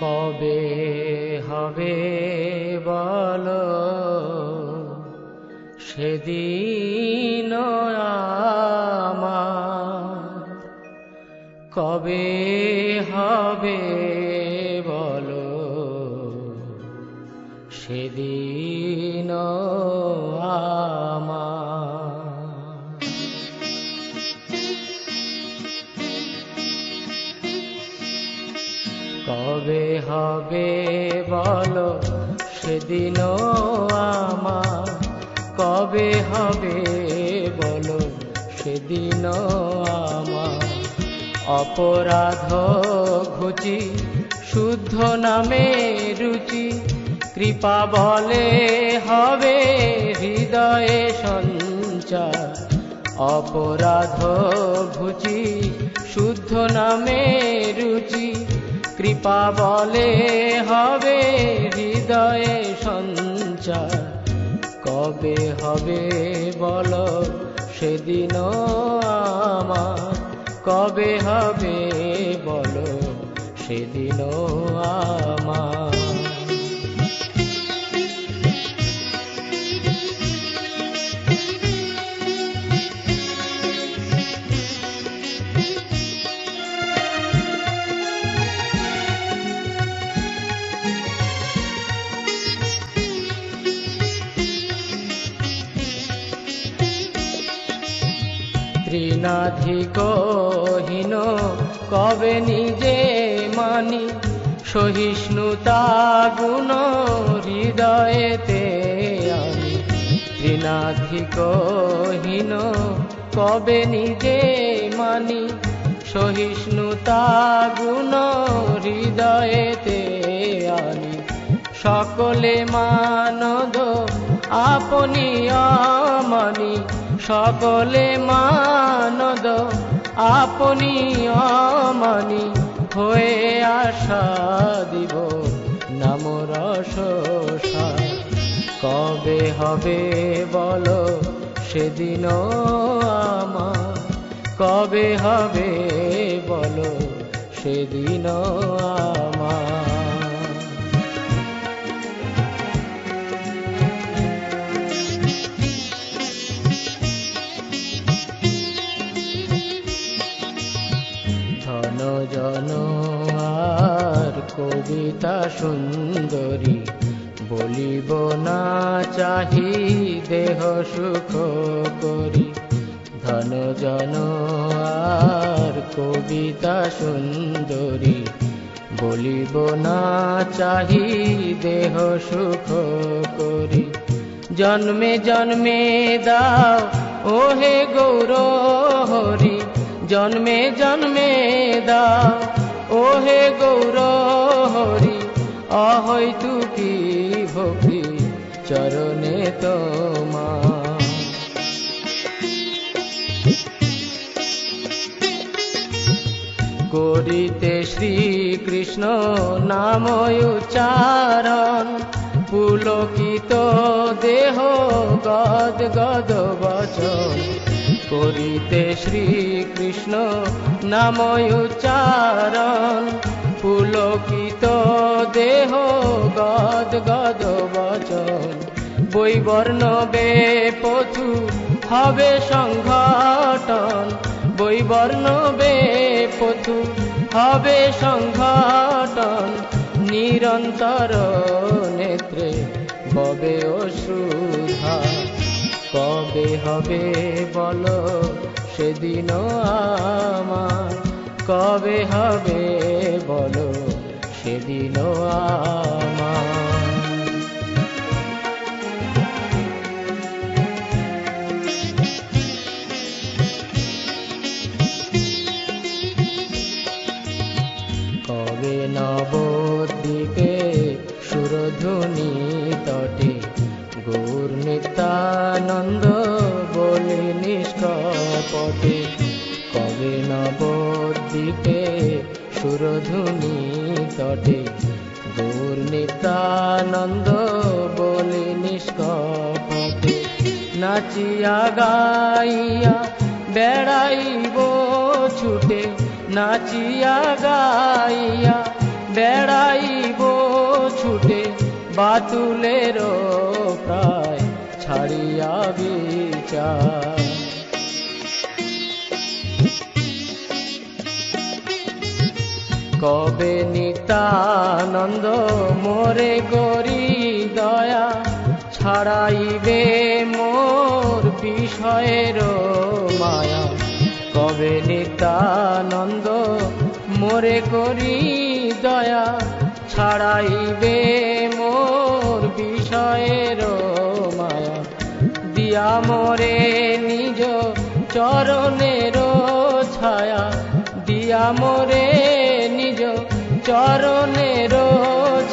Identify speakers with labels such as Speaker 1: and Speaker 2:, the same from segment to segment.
Speaker 1: কবে হবে বলো সেদিন আমার, কবে হবে বলো সেদিন আমার। কবে হবে বলো সেদিন আমার, কবে হবে বলো সেদিন আমার। অপরাধ ঘুচি শুদ্ধ নামে রুচি, কৃপা বলে হবে হৃদয়ে সঞ্চার। অপরাধ ঘুচি শুদ্ধ নামে রুচি, কৃপা বলে হবে হৃদয়ে সঞ্চার। কবে হবে বলো সেদিন আমার, কবে হবে বলো সেদিন আমার। তৃণাধিকহীন কবে নিজে মানি, সহিষ্ণুতা গুণ হৃদয়েতে আনি। তৃণাধিকহীন কবে নিজে মানি, সহিষ্ণুতা গুণ হৃদয়েতে আনি। সকলে মানদ আপনি অমানি, সকলে মানদ আপনি অমানি। হয়ে আশা দিব নাম রসসার, কবে হবে বলো সেদিন আমার, কবে হবে বলো সেদিন আমার। ধন জন আর কবিতা সুন্দরী, বলিব না চাহি দেহ সুখ করি। ধন জন আর কবিতা সুন্দরী, বলিব না চাহি দেহ সুখ করি। জন্মে জন্মে দাও ওহে গৌর হরি, জন্মে জন্মে দাও ওহে গৌর হরি। অহৈতু কি ভক্তি চরণে তোমার, করিতে শ্রীকৃষ্ণ নাম উচ্চারণ। পুলকিত দেহ গদ গদ বচন, করিতে শ্রীকৃষ্ণ নাম উচ্চারণ। পুলকিত দেহ গদ গদ বচন, বৈবর্ণ বেপথু হবে সংঘটন। বৈবর্ণ বেপথু হবে সংঘটন, নিরন্তর নেত্রে ববে অশ্রুধা। কবে হবে বলো সেদিন আমার, কবে হবে বলো সেদিন আমার। কবে নবদ্বীপে সুরধুনী তটে, গৌর নিত্যানন্দ বলে নিষ্কপটে। কবে নবদ্বীপে সুরধুনী তটে, গৌর নিত্যানন্দ বলে নিষ্কপটে। নাচিয়া গাইয়া বেড়াইব ছুটে, নাচিয়া গাইয়া বেড়াইব ছুটে বাতুলের প্রায় ছাড়িয়া বিচার। কবে নিত্যানন্দ মোরে গরি দয়া ছাড়াইবে মোর বিষয়ের মায়া। কবে নিত্যানন্দ মোরে করি দয়া ছাড়াইবে মোর বিষয়ের মায়া। দিয়া মোরে নিজ চরণের ছায়া, দিয়া মোরে নিজ চরণের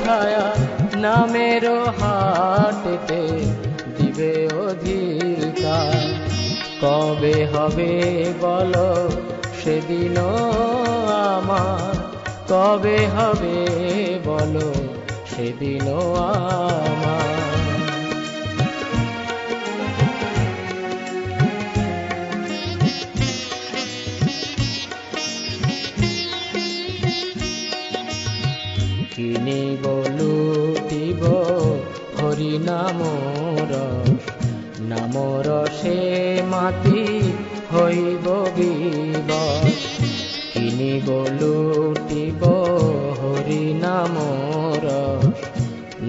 Speaker 1: ছায়া। নামের হাটেতে দিবে অধিকার। কবে হবে বলো সেদিন আমার, কবে হবে বলো সেদিন আমার। কিনিব লুটিব হরি নামর, নামর সে মাতি হইব বিবশ। কিনিব লুটিব হরি নামর,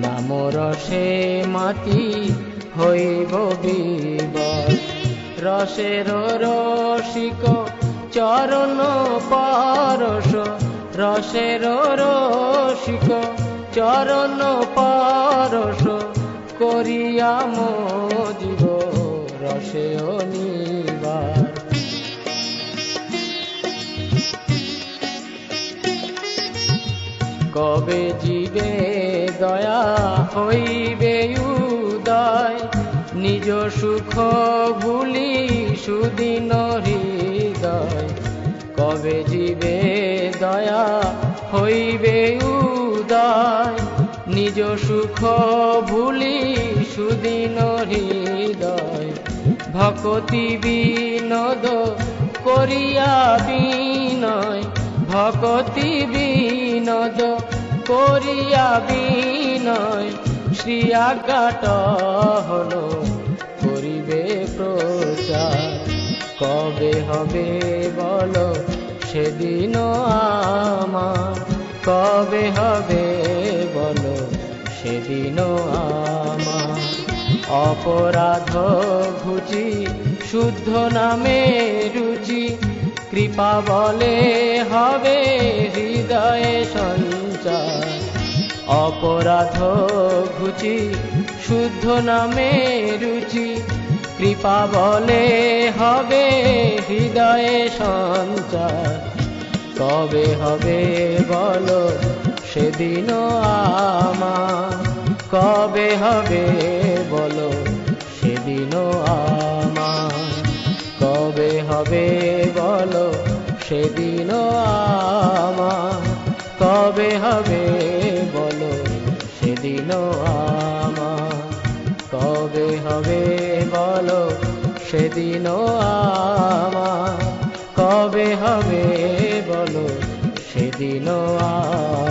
Speaker 1: নামর সে মাতি হইব বিবশ। রসের রসিক চরণ পারস, রসের রসিক চরণ পারস। করিয়া মজিব রসে অনিবার। কবে জীবে দয়া হইবে উদয়, নিজ সুখ ভুলি সুদিন হৃদয়। কবে জীবে দয়া হইবে উদয়, নিজ সুখ ভুলি সুদিন হৃদয়। ভকতি বিনোদ করিয়া বিনয়, ভকতি বিনোদ করিয়া বিনয়। শ্রী আজ্ঞাট হল করিবে প্রচার। কবে হবে বলো সেদিন আমার, কবে হবে বলো সেদিন আমার। অপরাধ ঘুচি শুদ্ধ নামে রুচি, কৃপা বলে হবে হৃদয়ে সঞ্চার। অপরাধ ঘুচি শুদ্ধ নামে রুচি, কৃপা বলে হবে হৃদয়ে সঞ্চার। কবে হবে বলো সেদিন আমার, কবে হবে বলো সেদিন আমার। কবে হবে বলো সেদিন আমার, কবে হবে বলো সেদিন আমার। কবে হবে বলো সেদিন আমার, কবে হবে বলো সেদিন আমার।